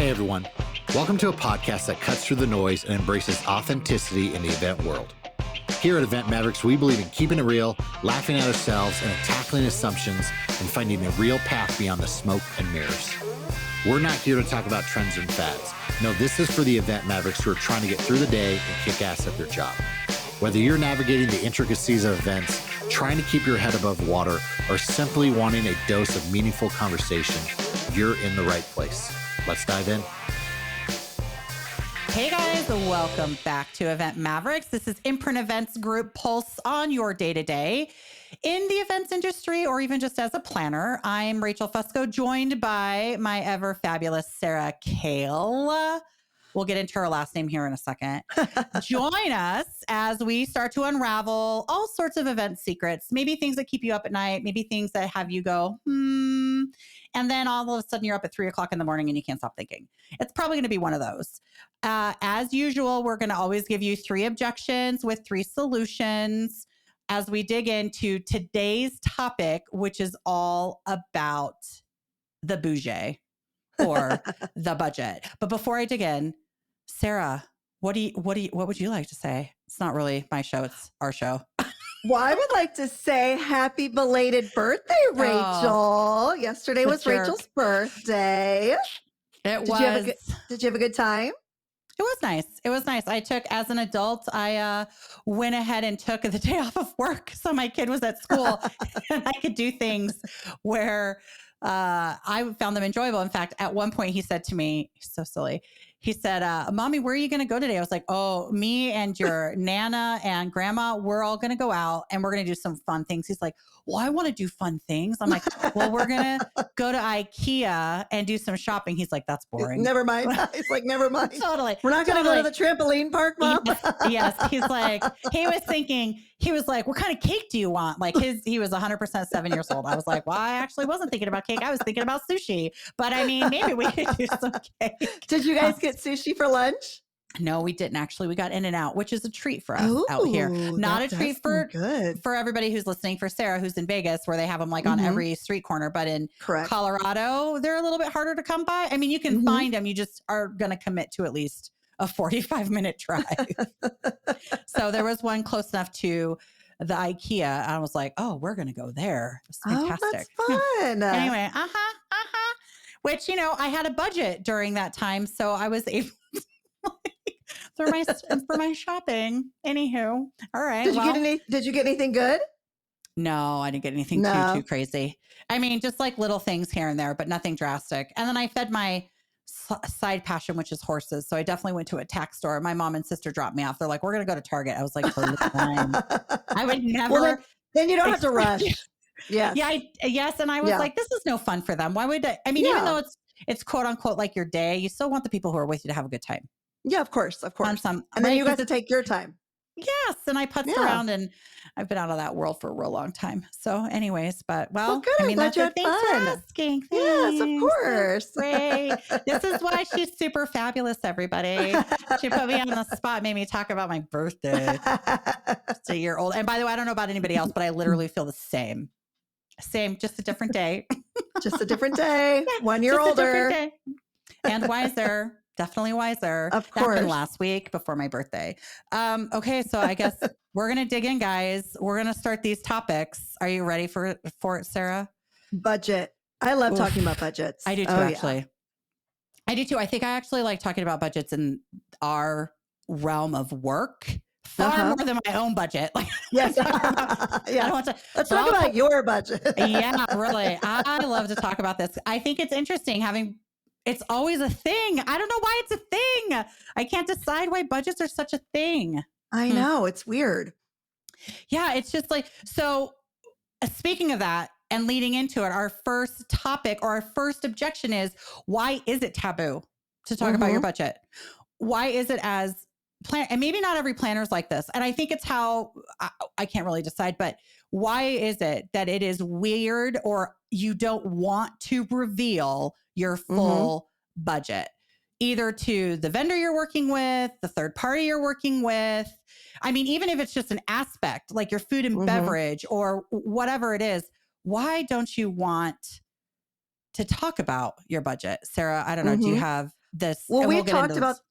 Hey everyone, welcome to a podcast that cuts through the noise and embraces authenticity in the event world. Here at Event Mavericks, we believe in keeping it real, laughing at ourselves, and tackling assumptions and finding a real path beyond the smoke and mirrors. We're not here to talk about trends and fads. No, this is for the Event Mavericks who are trying to get through the day and kick ass at their job. Whether you're navigating the intricacies of events, trying to keep your head above water, or simply wanting a dose of meaningful conversation, you're in the right place. Let's dive in. Hey guys, welcome back to Event Mavericks. This is Imprint Events Group Pulse on your day-to-day in the events industry or even just as a planner. I'm Rachel Fusco, joined by my ever fabulous Sarah Kale. We'll get into her last name here in a second. Join us as we start to unravel all sorts of event secrets, maybe things that keep you up at night, maybe things that have you go, and then all of a sudden you're up at 3:00 in the morning and you can't stop thinking. It's probably going to be one of those. As usual, we're going to always give you 3 objections with 3 solutions as we dig into today's topic, which is all about the budget or the budget. But before I dig in, Sarah, what would you like to say? It's not really my show, it's our show. Well, I would like to say happy belated birthday, Rachel. Oh, yesterday was Rachel's birthday. Did you have a good time? It was nice. It was nice. I took, as an adult, I went ahead and took the day off of work. So my kid was at school and I could do things where I found them enjoyable. In fact, at one point he said to me, he's so silly. He said, Mommy, where are you going to go today? I was like, oh, me and your Nana and Grandma, we're all going to go out and we're going to do some fun things. He's like, well, I want to do fun things. I'm like, well, we're going to go to IKEA and do some shopping. He's like, that's boring. Never mind. He's like, never mind. Totally. We're not going to go to the trampoline park, Mom. Yes. He's like, he was like, what kind of cake do you want? Like he was 100% 7 years old. I was like, well, I actually wasn't thinking about cake. I was thinking about sushi, but I mean, maybe we could do some cake. Did you guys get sushi for lunch? No, we didn't actually. We got In-N-Out, which is a treat for us out here. Not a treat for everybody who's listening, for Sarah, who's in Vegas, where they have them like on every street corner. But in Colorado, they're a little bit harder to come by. I mean, you can find them. You just are going to commit to at least a 45-minute drive. So there was one close enough to the IKEA. I was like, oh, we're going to go there. It's fantastic. Oh, that's fun. Anyway, which, I had a budget during that time. So I was able for my shopping. Anywho. All right. Did you get anything good? No, I didn't get anything too crazy. I mean, just like little things here and there, but nothing drastic. And then I fed my side passion, which is horses. So I definitely went to a tack store. My mom and sister dropped me off. They're like, we're going to go to Target. I was like, for the time. I would never. Well, then you don't have to rush. Yeah. Yeah. Yes. And I was like, this is no fun for them. Why would I mean, even though it's quote unquote like your day, you still want the people who are with you to have a good time. Yeah, of course. And then you got to take your time. Yes. And I putzed around and I've been out of that world for a real long time. So anyways, but good. I mean, that's it. Thanks for asking. Yes, of course. Great. This is why she's super fabulous, everybody. She put me on the spot, made me talk about my birthday. It's a year old. And by the way, I don't know about anybody else, but I literally feel the same. Just a different day. Just a different day. Yeah, 1 year older. And wiser. Definitely wiser. Of course. That happened last week before my birthday. Okay, so I guess we're going to dig in, guys. We're going to start these topics. Are you ready for it, Sarah? Budget. I love talking about budgets. I do too, actually. Yeah. I do too. I think I actually like talking about budgets in our realm of work far more than my own budget. Like, yes. Let's talk about your budget. Yeah, really. I love to talk about this. I think it's interesting it's always a thing. I don't know why it's a thing. I can't decide why budgets are such a thing. I know. It's weird. Yeah. It's just like, so speaking of that and leading into it, our first topic or our first objection is, why is it taboo to talk about your budget? Why is it and maybe not every planner is like this. And I think it's how, I can't really decide, but why is it that it is weird or you don't want to reveal your full budget, either to the vendor you're working with, the third party you're working with? I mean, even if it's just an aspect like your food and beverage or whatever it is, why don't you want to talk about your budget? Sarah, I don't know. Do you have this, Well, and we'll we've get into talked about, this.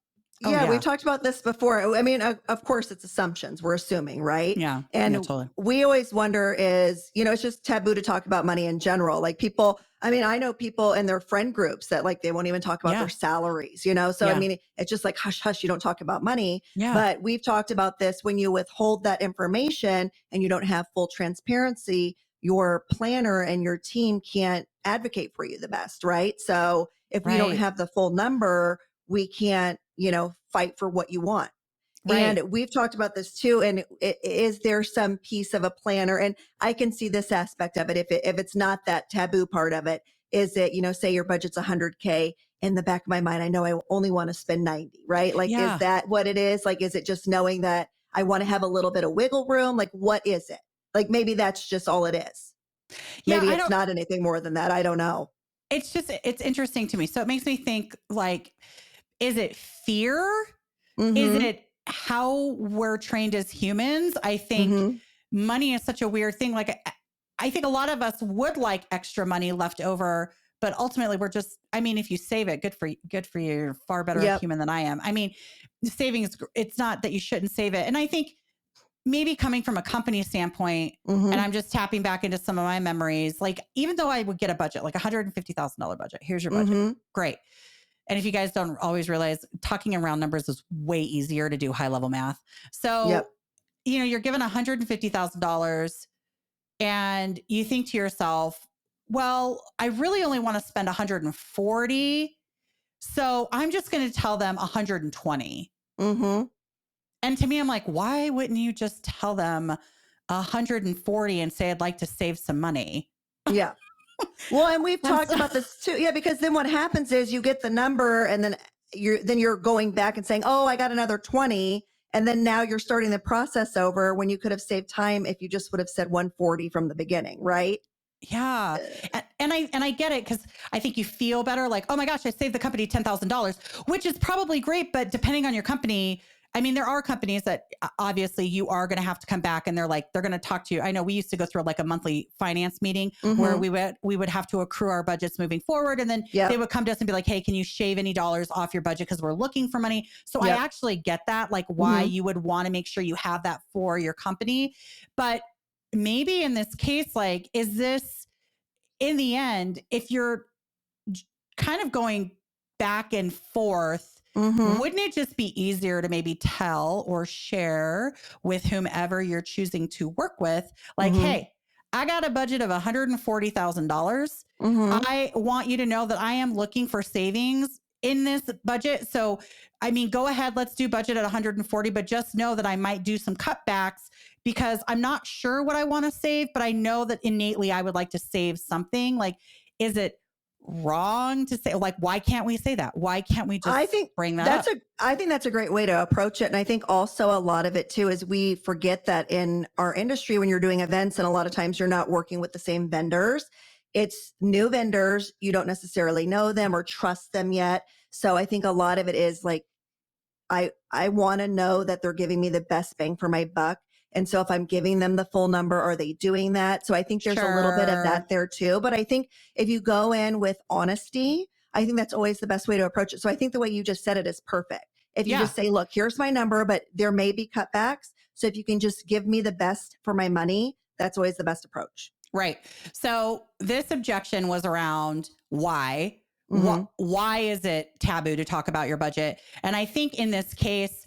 Oh yeah. we've talked about this before. I mean, of course it's assumptions. We're assuming, right? Yeah. And Yeah, totally. we always wonder is, it's just taboo to talk about money in general. Like people, I mean, I know people in their friend groups that like, they won't even talk about their salaries, So, I Yeah. mean, it's just like, hush, hush, you don't talk about money. Yeah. But we've talked about this when you withhold that information and you don't have full transparency, your planner and your team can't advocate for you the best, right? So if we don't Right. have the full number, we can't, fight for what you want. Right. And we've talked about this too. And is there some piece of a planner? And I can see this aspect of it. If it's not that taboo part of it, is it, say your budget's 100K, in the back of my mind, I know I only want to spend 90, right? Like, Yeah. is that what it is? Like, is it just knowing that I want to have a little bit of wiggle room? Like, what is it? Like, maybe that's just all it is. Yeah, Maybe I it's don't, not anything more than that. I don't know. it's just, it's interesting to me. So it makes me think like, is it fear? Is Mhm. it how we're trained as humans? I think Mhm. money is such a weird thing. Like, I think a lot of us would like extra money left over, but ultimately we're just, I mean, if you save it, good for you. You're far better Yep. human than I am. I mean, savings, it's not that you shouldn't save it. And I think maybe coming from a company standpoint, and Mhm. I'm just tapping back into some of my memories, like even though I would get a budget, like $150,000 budget, here's your budget. Mhm. Great. And if you guys don't always realize, talking around numbers is way easier to do high level math. So, Yep. you're given $150,000 and you think to yourself, well, I really only want to spend 140. So I'm just going to tell them 120. Mhm. And to me, I'm like, why wouldn't you just tell them 140 and say, I'd like to save some money? Yeah. Well, and we've And talked so- about this too. Yeah, because then what happens is you get the number and then you're going back and saying, "Oh, I got another 20." And then now you're starting the process over when you could have saved time if you just would have said 140 from the beginning, right? Yeah. And I get it, because I think you feel better, like, oh my gosh, I saved the company $10,000, which is probably great. But depending on your company, I mean, there are companies that obviously you are going to have to come back and they're going to talk to you. I know we used to go through like a monthly finance meeting where Mhm. we would have to accrue our budgets moving forward. And then Yep. they would come to us and be like, hey, can you shave any dollars off your budget? Because we're looking for money. So I Yep. actually get that, like why Mhm. you would want to make sure you have that for your company. But maybe in this case, like, is this, in the end, if you're kind of going back and forth, Mhm. wouldn't it just be easier to maybe tell or share with whomever you're choosing to work with, like, Mhm. hey, I got a budget of $140,000. Mhm. I want you to know that I am looking for savings in this budget. So, I mean, go ahead, let's do budget at 140, but just know that I might do some cutbacks because I'm not sure what I want to save, but I know that innately I would like to save something. Like, is it wrong to say, like, why can't we say that? Why can't we just I think bring that up? I think that's a great way to approach it. And I think also a lot of it too is we forget that in our industry, when you're doing events, and a lot of times you're not working with the same vendors, it's new vendors. You don't necessarily know them or trust them yet. So I think a lot of it is like, I want to know that they're giving me the best bang for my buck. And so if I'm giving them the full number, are they doing that? So I think there's a little bit of Sure. that there too. But I think if you go in with honesty, I think that's always the best way to approach it. So I think the way you just said it is perfect. If you Yeah. just say, look, here's my number, but there may be cutbacks. So if you can just give me the best for my money, that's always the best approach. Right. So this objection was around why. Mhm. Why is it taboo to talk about your budget? And I think in this case,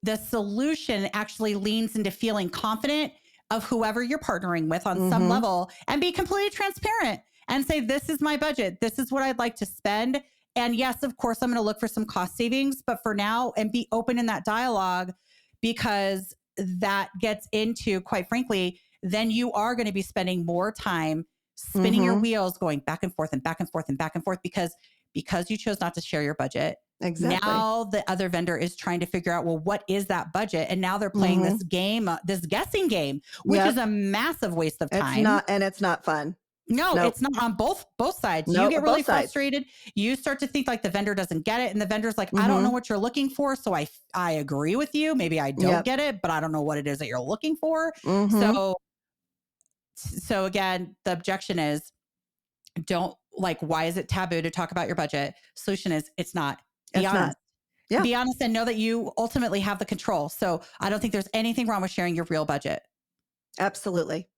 the solution actually leans into feeling confident of whoever you're partnering with on some Mhm. level, and be completely transparent and say, this is my budget. This is what I'd like to spend. And yes, of course, I'm going to look for some cost savings, but for now, and be open in that dialogue, because that gets into, quite frankly, then you are going to be spending more time spinning your Mhm. wheels, going back and forth and back and forth and back and forth, because you chose not to share your budget. Exactly. Now the other vendor is trying to figure out, well, what is that budget? And now they're playing this game, this guessing game, which Yep. is a massive waste of It's time. not, and it's not fun. No, Nope. it's not, on both sides. You Nope. get really Both sides. frustrated. You start to think like the vendor doesn't get it. And the vendor's like, I don't know Mhm. what you're looking for. So I agree with you. Maybe I don't Yep. get it, but I don't know what it is that you're looking for. Mhm. So again, the objection is, don't, like, why is it taboo to talk about your budget? Solution is, it's not Be It's honest. not. Yeah. Be honest and know that you ultimately have the control. So I don't think there's anything wrong with sharing your real budget. Absolutely.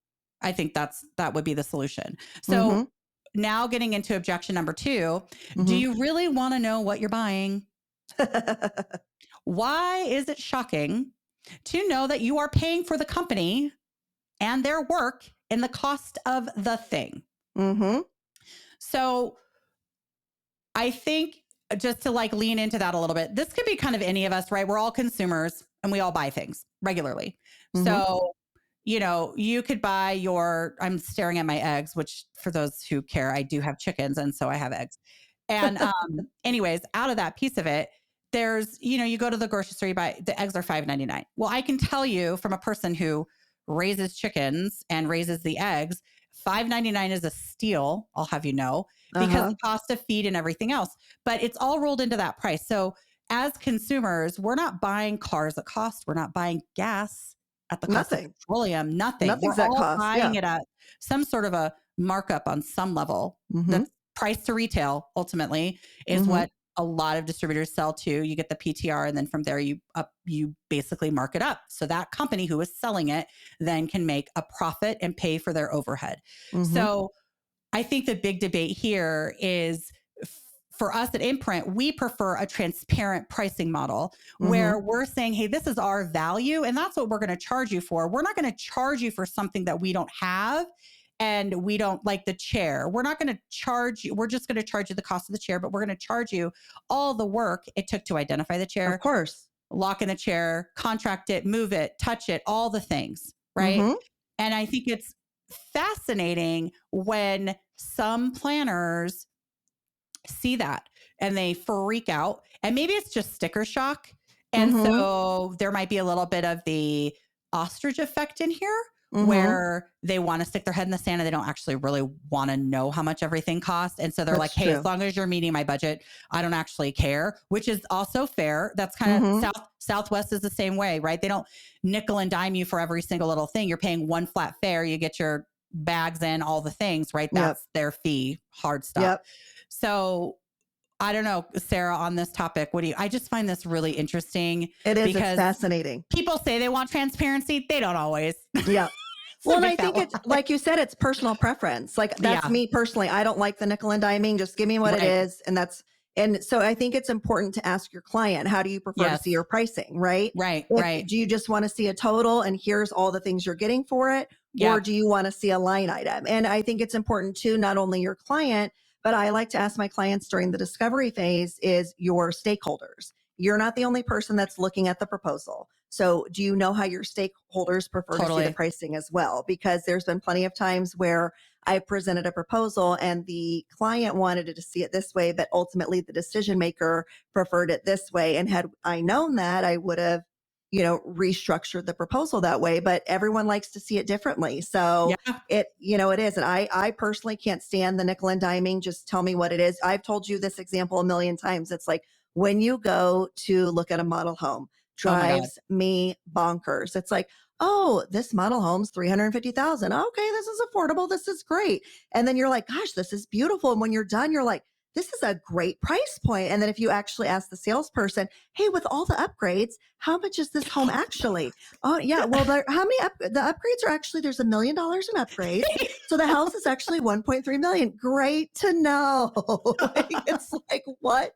I think that would be the solution. Mm-hmm. So now getting into objection number 2, do Mm-hmm. you really want to know what you're buying? Why is it shocking to know that you are paying for the company and their work in the cost of the thing? Mm-hmm. So I think just to like lean into that a little bit, this could be kind of any of us, right? We're all consumers and we all buy things regularly. Mm-hmm. So, you could buy I'm staring at my eggs, which for those who care, I do have chickens. And so I have eggs. And anyways, out of that piece of it, there's, you go to the grocery store, you buy the eggs are $5.99. Well, I can tell you from a person who raises chickens and raises the eggs, $5.99 is a steal. I'll have you know, because the cost of feed and everything else, but it's all rolled into that price. So as consumers, we're not buying cars at cost. We're not buying gas at the cost of petroleum. Nothing. Nothing's We're at all cost. buying it at some sort of a markup on some level. Mm-hmm. That's price to retail ultimately is what a lot of distributors sell to. You get the PTR and then from there you basically mark it up. So that company who is selling it then can make a profit and pay for their overhead. Mm-hmm. So I think the big debate here is for us at Imprint, we prefer a transparent pricing model where we're saying, hey, this is our value and that's what we're going to charge you for. We're not going to charge you for something that we don't have and we don't like the chair. We're not going to charge you. We're just going to charge you the cost of the chair, but we're going to charge you all the work it took to identify the chair. Of course. Lock in the chair, contract it, move it, touch it, all the things, right? And I think it's fascinating when some planners see that and they freak out. And maybe it's just sticker shock. And so there might be a little bit of the ostrich effect in here where they want to stick their head in the sand and they don't actually really want to know how much everything costs. And so they're like, hey, as long as you're meeting my budget, I don't actually care, which is also fair. That's kind of Southwest is the same way, right? They don't nickel and dime you for every single little thing. You're paying one flat fare. You get your bags in, all the things, right? That's their fee, hard stuff. So I don't know, Sarah, on this topic, I just find this really interesting. It is. It's fascinating. People say they want transparency. They don't always. Yeah. Well, and I think it's like you said, it's personal preference. Like that's me personally. I don't like the nickel and diming. Just give me what it is. And so I think it's important to ask your client, how do you prefer to see your pricing? Right. Right. Do you just want to see a total and here's all the things you're getting for it? Or do you want to see a line item? And I think it's important to not only your client, but I like to ask my clients during the discovery phase is your stakeholders. You're not the only person that's looking at the proposal. So do you know how your stakeholders prefer to see the pricing as well? Because there's been plenty of times where I presented a proposal and the client wanted to see it this way, but ultimately the decision maker preferred it this way. And had I known that, I would have, restructured the proposal that way, but everyone likes to see it differently. So it is. And I personally can't stand the nickel and diming. Just tell me what it is. I've told you this example a million times. It's like when you go to look at a model home, drives me bonkers. It's like, oh, this model home's $350,000. Okay, this is affordable. This is great. And then you're like, gosh, this is beautiful. And when you're done, you're like, this is a great price point. And then if you actually ask the salesperson, hey, with all the upgrades, how much is this home actually? Oh, yeah. Well, the upgrades are actually, there's $1 million in upgrades. So the house is actually 1.3 million. Great to know. It's like, what?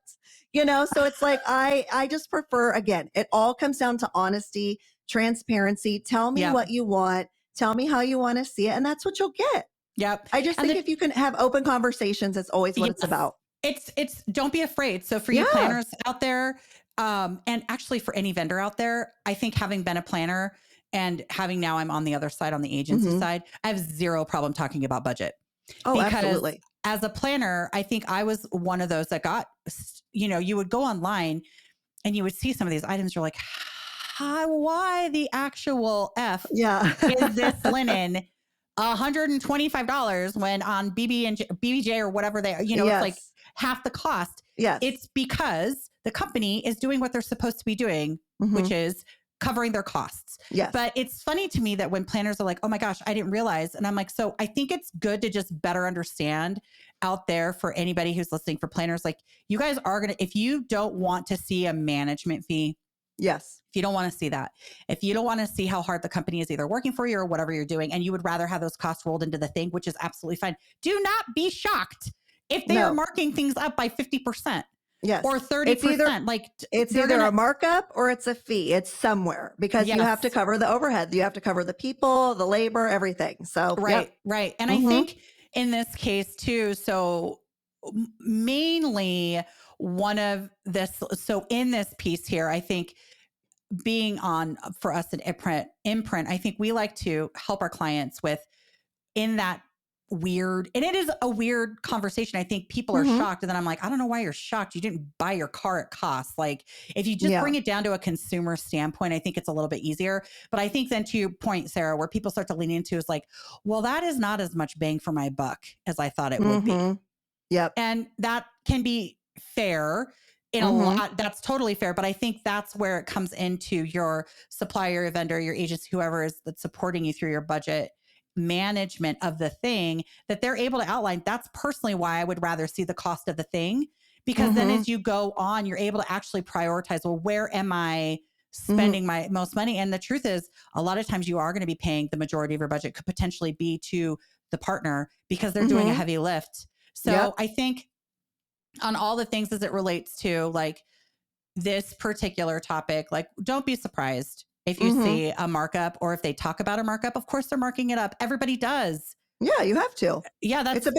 So it's like, I just prefer, again, it all comes down to honesty, transparency. Tell me what you want. Tell me how you want to see it. And that's what you'll get. Yep. I just think if you can have open conversations, it's always what it's about. It's don't be afraid. So for you planners out there, and actually for any vendor out there, I think having been a planner and having now I'm on the other side, on the agency side, I have zero problem talking about budget. Oh, absolutely. As a planner, I think I was one of those that got, you would go online and you would see some of these items. You're like, why the actual F is this linen $125 when on BBJ or whatever they are, it's like half the cost. Yes. It's because the company is doing what they're supposed to be doing, which is covering their costs. Yes. But it's funny to me that when planners are like, oh my gosh, I didn't realize. And I'm like, so I think it's good to just better understand out there for anybody who's listening, for planners, like you guys are going to, if you don't want to see a management fee, Yes. if you don't want to see that, if you don't want to see how hard the company is either working for you or whatever you're doing, and you would rather have those costs rolled into the thing, which is absolutely fine. Do not be shocked if they are marking things up by 50%. Yes. Or 30%. It's either a markup or it's a fee. It's somewhere, because you have to cover the overhead. You have to cover the people, the labor, everything. So, right. And I think in this case too, so mainly one of this, so in this piece here, I think being on for us at Imprint, I think we like to help our clients with in that weird, and it is a weird conversation. I think people are shocked, and then I'm like, I don't know why you're shocked. You didn't buy your car at cost. Like if you just bring it down to a consumer standpoint, I think it's a little bit easier. But I think then to your point, Sarah, where people start to lean into is like, well, that is not as much bang for my buck as I thought it would be. Yep. And that can be fair in a lot. That's totally fair. But I think that's where it comes into your supplier, your vendor, your agency, whoever is that's supporting you through your budget management of the thing, that they're able to outline. That's personally why I would rather see the cost of the thing, because then as you go on, you're able to actually prioritize, well, where am I spending my most money? And the truth is, a lot of times you are going to be paying the majority of your budget could potentially be to the partner because they're doing a heavy lift. So I think on all the things as it relates to like this particular topic, like don't be surprised if you see a markup, or if they talk about a markup. Of course they're marking it up. Everybody does. Yeah, you have to. Yeah, it's a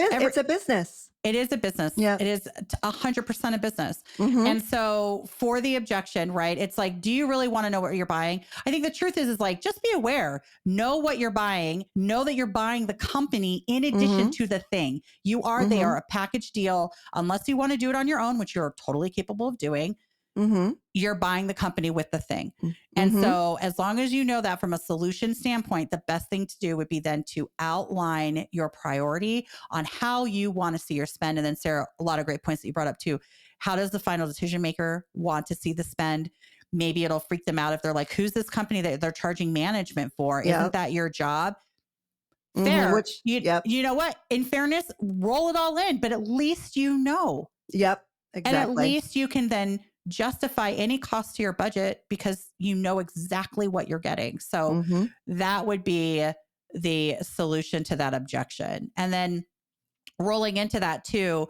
business. It is a business. Yeah. It is 100% a business. And so for the objection, right, it's like, do you really want to know what you're buying? I think the truth is like, just be aware, know what you're buying, know that you're buying the company in addition to the thing. They are a package deal, unless you want to do it on your own, which you're totally capable of doing. You're buying the company with the thing. And so as long as you know that from a solution standpoint, the best thing to do would be then to outline your priority on how you want to see your spend. And then Sarah, a lot of great points that you brought up too. How does the final decision maker want to see the spend? Maybe it'll freak them out if they're like, who's this company that they're charging management for? Isn't that your job? Fair. You know what? In fairness, roll it all in, but at least you know. Yep. Exactly. And at least you can then justify any cost to your budget because you know exactly what you're getting. So that would be the solution to that objection. And then rolling into that too,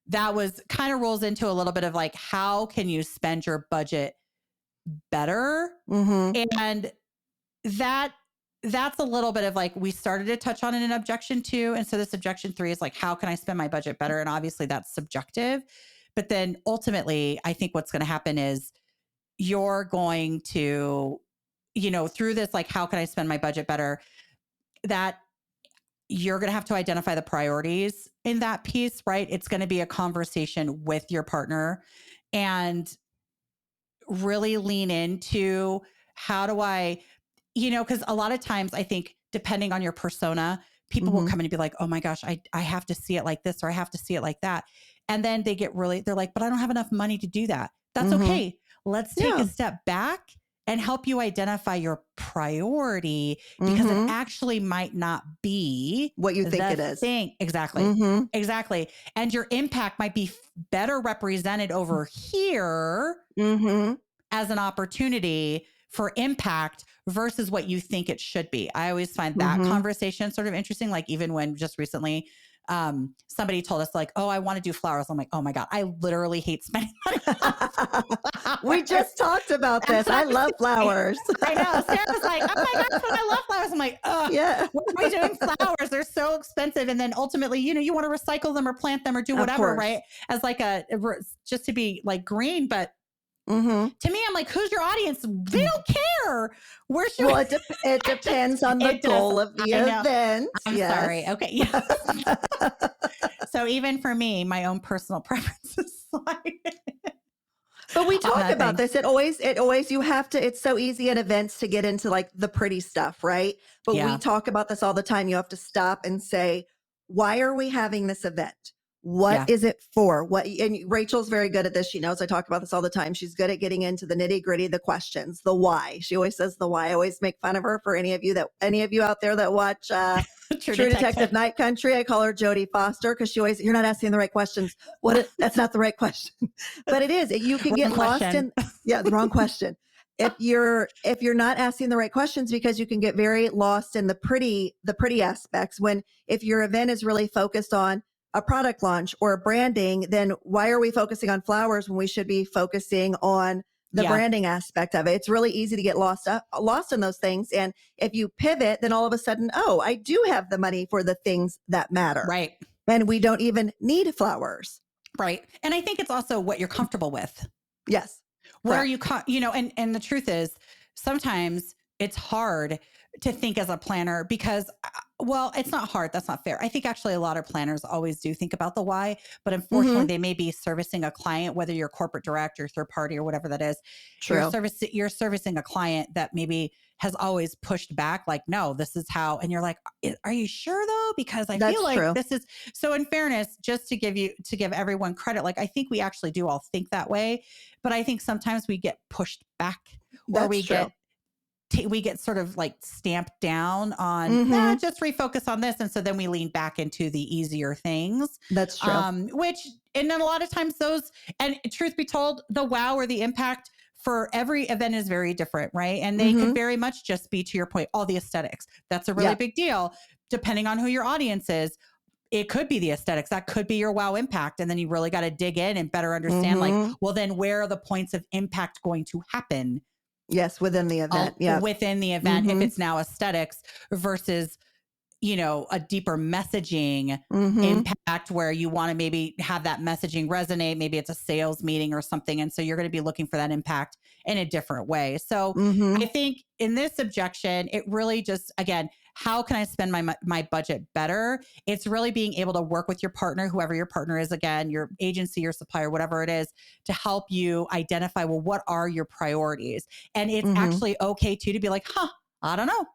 that was kind of rolls into a little bit of like, how can you spend your budget better? And that's a little bit of like, we started to touch on in an objection 2. And so this objection 3 is like, how can I spend my budget better? And obviously that's subjective. But then ultimately, I think what's going to happen is you're going to, through this, like, how can I spend my budget better? That you're going to have to identify the priorities in that piece, right? It's going to be a conversation with your partner and really lean into how do I, because a lot of times I think depending on your persona, people will come in and be like, oh my gosh, I have to see it like this, or I have to see it like that. And then they're like, but I don't have enough money to do that. That's okay. Let's take a step back and help you identify your priority, because it actually might not be what you think it is. Exactly. Exactly. And your impact might be better represented over here as an opportunity for impact versus what you think it should be. I always find that conversation sort of interesting. Like even when just recently, somebody told us like, oh, I want to do flowers. I'm like, oh my God, I literally hate spending money. We just talked about this. I love flowers. I know. Sarah's like, oh my gosh, but I love flowers. I'm like, oh, what are we doing flowers? They're so expensive. And then ultimately, you want to recycle them or plant them or do whatever, right? As like just to be like green. But to me, I'm like, who's your audience? They don't care. Where's your... Well, it depends on the goal of the event. I'm sorry. Okay. Yeah. So even for me, my own personal preferences. But we talk about this. It always, you have to, it's so easy at events to get into like the pretty stuff, right? But we talk about this all the time. You have to stop and say, why are we having this event? What is it for? And Rachel's very good at this. She knows I talk about this all the time. She's good at getting into the nitty gritty, the questions, the why. She always says the why. I always make fun of her for any of you out there that watch True Detective Night Country. I call her Jodie Foster because you're not asking the right questions. That's not the right question, but it is. You can get lost in the wrong question. If you're not asking the right questions, because you can get very lost in the pretty aspects. If your event is really focused on a product launch or a branding, then why are we focusing on flowers when we should be focusing on the branding aspect of it? It's really easy to get lost in those things. And if you pivot, then all of a sudden, I do have the money for the things that matter. Right. And we don't even need flowers. Right. And I think it's also what you're comfortable with. Yes. Where you and the truth is sometimes it's hard to think as a planner because, it's not hard. That's not fair. I think actually a lot of planners always do think about the why, but unfortunately they may be servicing a client, whether you're corporate direct or third party or whatever that is. True. You're servicing a client that maybe has always pushed back, like, no, this is how, and you're like, are you sure though? Because I feel like this is, so in fairness, just to give everyone credit, like I think we actually do all think that way, but I think sometimes we get pushed back or we get sort of like stamped down on just refocus on this. And so then we lean back into the easier things. That's true. And then a lot of times and truth be told, the wow or the impact for every event is very different, right? And they could very much just be, to your point, all the aesthetics. That's a really big deal. Depending on who your audience is, it could be the aesthetics. That could be your wow impact. And then you really got to dig in and better understand then where are the points of impact going to happen? Yes, within the event. Within the event, if it's now aesthetics versus, a deeper messaging impact where you want to maybe have that messaging resonate. Maybe it's a sales meeting or something. And so you're going to be looking for that impact in a different way. So I think in this objection, it really just, again, how can I spend my budget better? It's really being able to work with your partner, whoever your partner is, again, your agency, your supplier, whatever it is, to help you identify, what are your priorities? And it's actually okay too to be like, I don't know.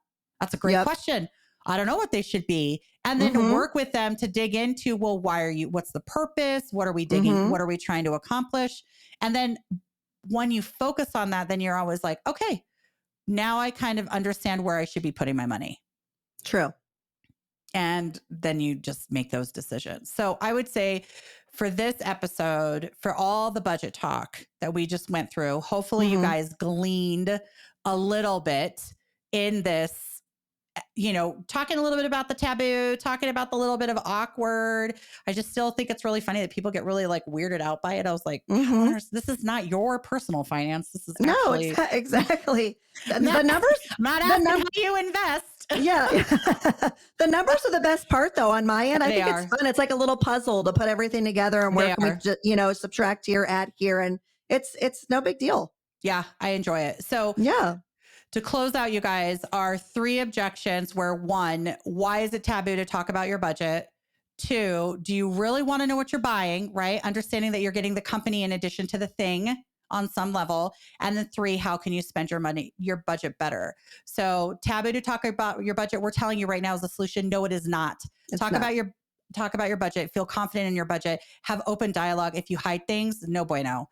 That's a great question. I don't know what they should be. And then work with them to dig into, what's the purpose? What are we digging? What are we trying to accomplish? And then when you focus on that, then you're always like, okay, now I kind of understand where I should be putting my money. True. And then you just make those decisions. So I would say for this episode, for all the budget talk that we just went through, hopefully you guys gleaned a little bit in this, talking a little bit about the taboo, talking about the little bit of awkward. I just still think it's really funny that people get really like weirded out by it. I was like, this is not your personal finance. This is actually... No, exactly. The numbers. I'm not asking how you invest. Yeah. The numbers are the best part though on my end. I think it's fun. It's like a little puzzle to put everything together and where can we subtract here, add here. And it's no big deal. Yeah. I enjoy it. So to close out, you guys, are 3 objections where 1, why is it taboo to talk about your budget? 2, do you really want to know what you're buying, right? Understanding that you're getting the company in addition to the thing on some level. And then 3, how can you spend your budget better? So taboo to talk about your budget, we're telling you right now is the solution. No, it is not. Talk about your budget, feel confident in your budget, have open dialogue. If you hide things, no bueno.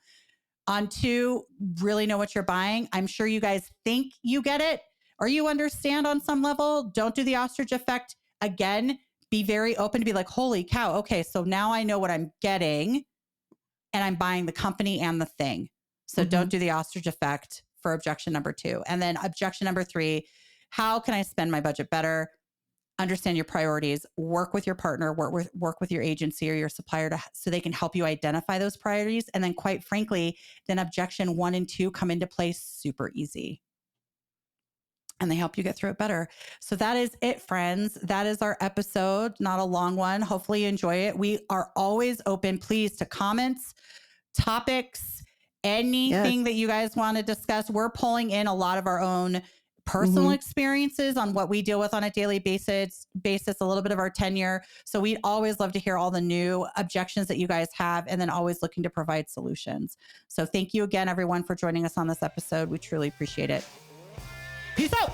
On 2, really know what you're buying. I'm sure you guys think you get it or you understand on some level. Don't do the ostrich effect. Again, be very open to be like, holy cow. Okay, so now I know what I'm getting and I'm buying the company and the thing. So don't do the ostrich effect for objection number 2. And then objection number 3, how can I spend my budget better? Understand your priorities, work with your partner, work with your agency or your supplier so they can help you identify those priorities. And then quite frankly, then objection 1 and 2 come into place super easy. And they help you get through it better. So that is it, friends. That is our episode. Not a long one. Hopefully you enjoy it. We are always open, please, to comments, topics, anything that you guys want to discuss. We're pulling in a lot of our own personal experiences on what we deal with on a daily basis, a little bit of our tenure. So we'd always love to hear all the new objections that you guys have, and then always looking to provide solutions. So thank you again, everyone, for joining us on this episode. We truly appreciate it. Peace out.